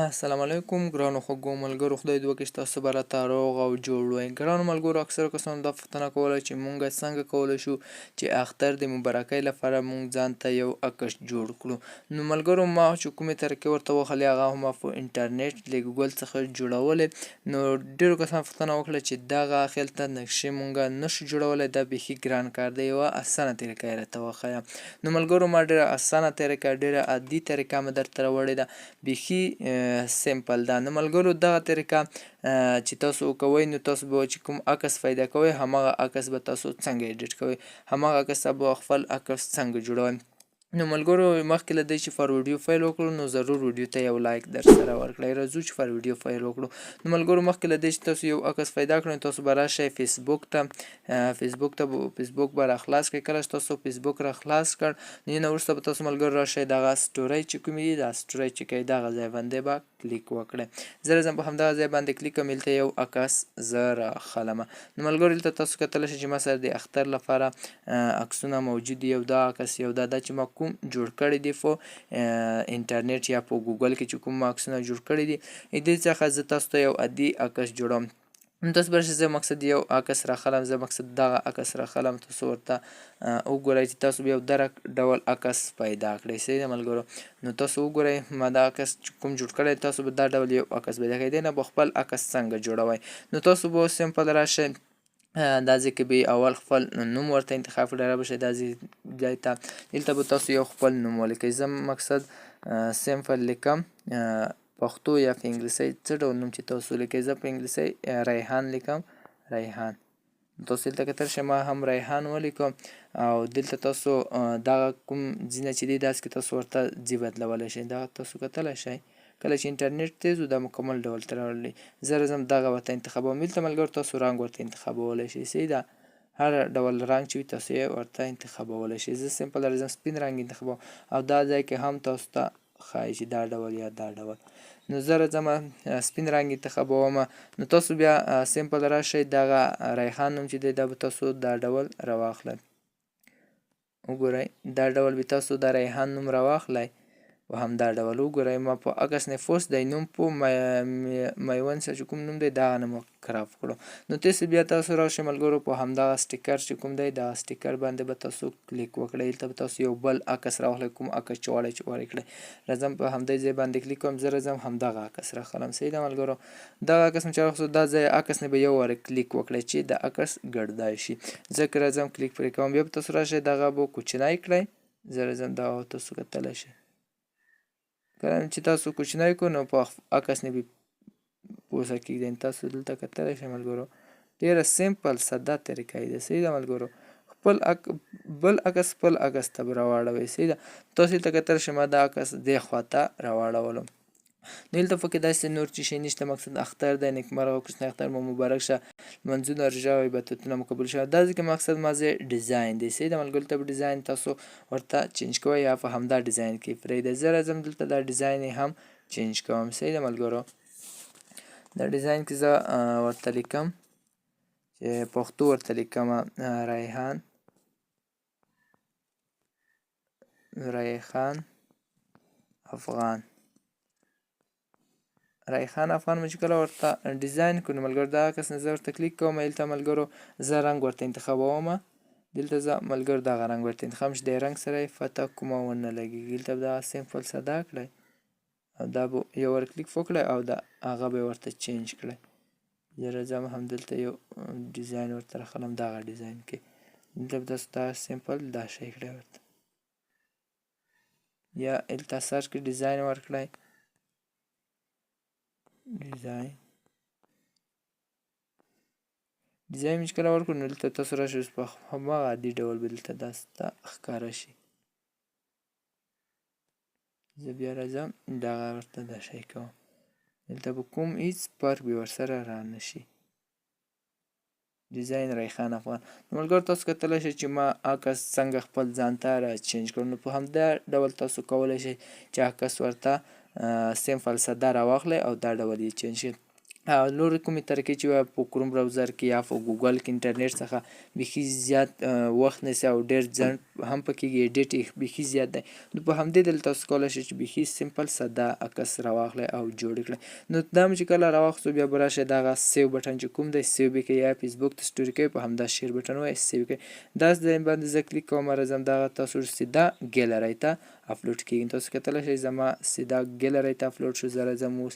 السلام علیکم ګرانو خوږو ملګرو، خدای دې وکړي چې تاسو به راته روغ او جوړ وئ. ګرانو ملګرو، اکثرو کسانو دا پوښتنه کوله چې مونږ څنګه کولی شو چې اختر د مبارکۍ لپاره مونږ ځان ته یو عکس جوړ کړو. نو ملګرو، ما چې کومې طریقې ورته وښلې هغه هم ما په انټرنیټ له ګوګل څخه جوړولې. نو ډېرو کسانو پوښتنه وکړه چې دغه خلطه نقشې مونږ نشو جوړولی، دا بیخي ګران کار دی، یوه اسانه طریقه یې راته وښیه. نو ملګرو، ما ډېره اسانه طریقه، ډېره عادي طریقه مې درته راوړې ده، بیخي سیمپل ده. نو ملګرو، دغه طریقه چې تاسو کوئ، نو تاسو به چې کوم عکس پیدا کوئ، همغه عکس به تاسو څنګه ایډیټ کوئ، همغه عکس به خپل عکس څنګه جوړوئ. نو ملګرو، مخکې له دې چې فار ویډیو فایل وکړو، نو ضرور ویډیو ته یو لایک در سره ورکړئ. راځو چې فار ویډیو فایل وکړو. نو ملګرو، مخکې له دې چې تاسو یو عکس پیدا کړئ، تاسو به راشئ فیسبوک ته. فیسبوک به را خلاص کړئ. کله چې تاسو فیسبوک را خلاص کړ، نو نه وروسته به تاسو ملګرو راشئ دغه سټورۍ چې کومې دي، دا سټورۍ چې کوي دغه ځای باندې به کلیک وکړئ. زه راځم په همدغه ځای باندې کلیک کوم، هلته یو عکس زه راخلمه. نو ملګرو، دلته تاسو کتلی شئ چې ما سره د اختر لپاره عکسونه موجود دي. یو دا عکس، یو دا چې ما کوم جوړ کړی دی په انټرنیټ یا په ګوګل کې چې کوم ما عکسونه جوړ کړي دي، دې څخه زه تاسو ته یو عادي عکس جوړوم. نو تاسو به راشئ، زه مقصد یو عکس راخلم، زه مقصد دغه عکس راخلم. تاسو ورته وګورئ چې تاسو به یو درک ډول عکس پیدا کړئ. صحیح ده ملګرو؟ نو تاسو وګورئ ما دا عکس چې کوم جوړ کړی، تاسو به دا ډول یو عکس پیدا کړئ. دې نه به خپل عکس څنګه جوړوئ، نو تاسو به سمپل راشئ، دا ځای کې به اول خپل نوم ورته انتخاب کړئ، رابشئ دا ځای ته. دلته به تاسو یو خپل نوم ولیکئ. زه مقصد سمپل لیکم، پښتو یا په انګلیسۍ څه ډول نوم چې تاسو لیکئ. زه په انګلیسۍ ریحان لیکم، ریحان. تاسو دلته کتلی شئ ما هم ریحان ولیکم، او دلته تاسو دغه کوم ځینه چې دی داسې کې تاسو ورته ځي بدلولی شئ. دغه تاسو کتلی شئ کله چې انټرنیټ تیز و دا مکمل ډول ته راوړلی. زه راځم دغه ورته انتخابوم. دلته ملګرو تاسو رنګ ورته انتخابولی شئ. صحیح ده؟ هر ډول رنګ چې وي تاسو یې ورته انتخابولی شئ. زه سمپل راځم سپین رنګ انتخابوم، او دا ځای کې هم تاسو ته ښایي چې دا ډول یا دا ډول. نو زه راځم سپین رنګ انتخابومه. نو تاسو بیا سمپل راشئ، دغه ریحان نوم چې دی دا به تاسو دا ډول راواخلئ. وګورئ دا ډول به تاسو د ریحان نوم راواخلئ، و همدا ډول وګورئ ما په عکس نفوس دی نوم په میوند سره چې کوم نوم دی دغه نوم کراپ کړو. نو تاسو بیا تاسو راشئ ملګرو، په همدغه سټیکر چې کوم دی دغه سټیکر باندې به تاسو کلیک وکړئ. دلته به تاسو یو بل عکس راواخلئ، کوم عکس چې غواړئ چې غوره کړئ. راځم په همدې ځای باندې کلیک کوم، زه راځم همدغه عکس راخلم. صحیح ده ملګرو؟ دغه عکس مې چې راواخیستو، دا ځای عکس نه به یو واره کلیک وکړئ چې د عکس ګړدای شي. زه که راځم کلیک پرې کوم، بیا به تاسو راشئ دغه به کوچنی کړئ. زه راځم دغه تاسو کتلی شئ. کله چې تاسو کوچنی کړو، نو په عکس نه به پوسه کېږدئ. تاسو دلته کتلی شئ ملګرو، ډېره سمپل ساده طریقه یې ده. صحیح ده ملګرو؟ خپل بل عکس خپل عکس ته به راواړوئ. صحیح ده؟ تاسو دلته کتلی شئ ما دا عکس دې خوا ته راواړولم. نو دلته پکې داسې نور څه شی نشته، مقصد اختر دی، نیکمرغه کوچنی اختر مو مبارک شه، لمونځونه روژه او عبادتونه مو قبول شه. دا ځکه مقصد مازې ډیزاین دی. صحیح ده ملګرو؟ دلته به ډیزاین تاسو ورته چینج کوئ یا په همدا ډیزاین کې پرېږدئ. زه راځم دلته دا ډیزاین یې هم چینج کوم. صحیح ده ملګرو؟ دا ډیزاین کې زه ورته لیکم چې پښتو ورته لیکمه ریحان افغان. ریحان افغان مو چې کله ورته ډیزاین کړو، نو ملګرو دا عکس نه زه ورته کلیک کوم. دلته ملګرو زه رنګ ورته انتخابومه. دلته زه ملګرو دغه رنګ ورته انتخابوم چې د رنګ سره یې فتح کومه ونه لګېږي. دلته به دغه سمپل ساده کړئ، او دا به یو ور کلیک وکړئ، او دا هغه به یې ورته چینج کړئ. زه راځم همدلته یو ډیزاین ورته راخلم، دغه ډیزاین کې دلته به تاسو دا سمپل دا شی کړئ ورته، یا دلته سرچ کې ډیزاین ورکړئ. ډیزاین مې چې کله ورکړو، نو دلته تاسو راشئ، په هماغه عادي ډول به دلته داسې ته ښکاره شي. زه بیا راځم دغه ورته دا شی کوم. دلته به کوم هېڅ فرق به ورسره رانشي. ډیزاین ریحان افغان. نو ملګرو تاسو کتلی شئ چې ما عکس څنګه خپل ځان ته را چینج کړو. نو په همدا ډول تاسو کولی شئ چې عکس ورته سمپل ساده راواخلئ او دا ډول یې چینج کړئ. نورې کومې طریقې چې په کروم براوزر کې یا په ګوګل کې انټرنیټ څخه بیخي زیات وخت نیسي او ډېر ځنډ هم پکې کېږي، ایډیټ یې بیخي زیات دی. نو په همدې دلیل تاسو کولی شئ چې بیخي سمپل ساده عکس راواخلئ او جوړ یې کړئ. نو دا مو چې کله راواخیستو بیا به راشئ دغه سیو بټن چې کوم دی سیو به کوئ، یا فیسبوک ته سټوري کوئ په همدا شیر بټن ووایئ سیو کوئ. داسې ځای باندې زه کلیک کوم راځم دغه تاسو سیده ګیلرۍ ته اپلوډ کېږي. تاسو کتلی شئ زما سیده ګیلرۍ ته اپلوډ شو. زه راځم اوس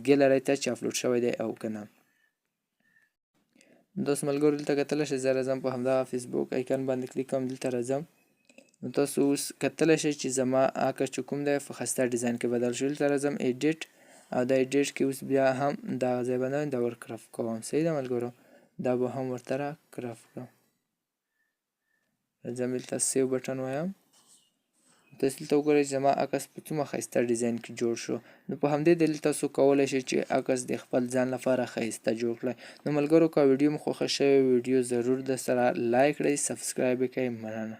ګیلرۍ ته چې اپلوډ شوی دی او که نه. تاسو ملګرو دلته کتلی شئ زه راځم په همدغه فیسبوک ایکن باندې کلیک کوم، دلته راځم. نو تاسو اوس کتلی شئ چې زما عکس چې کوم دی په ښایسته ډیزاین کې بدل شو. دلته راځم ایډیټ او دا ایډیټ کې اوس بیا هم دغه ځای باندې دا ور کرف کوم. صحیح ده ملګرو، دا به هم ورته را کرف کړم. راځم دلته سیو بټن وایم. تاسو دلته وګورئ چې زما عکس په څومره ښایسته ډیزاین کې جوړ شو. نو په همدې دلیل تاسو کولی شئ چې عکس د خپل ځان لپاره ښایسته جوړ کړئ. نو ملګرو که ویډیو مو خوښه شوې ویډیو ضرور درسره لایک کړئ، سبسکرایب یې کړئ. مننه.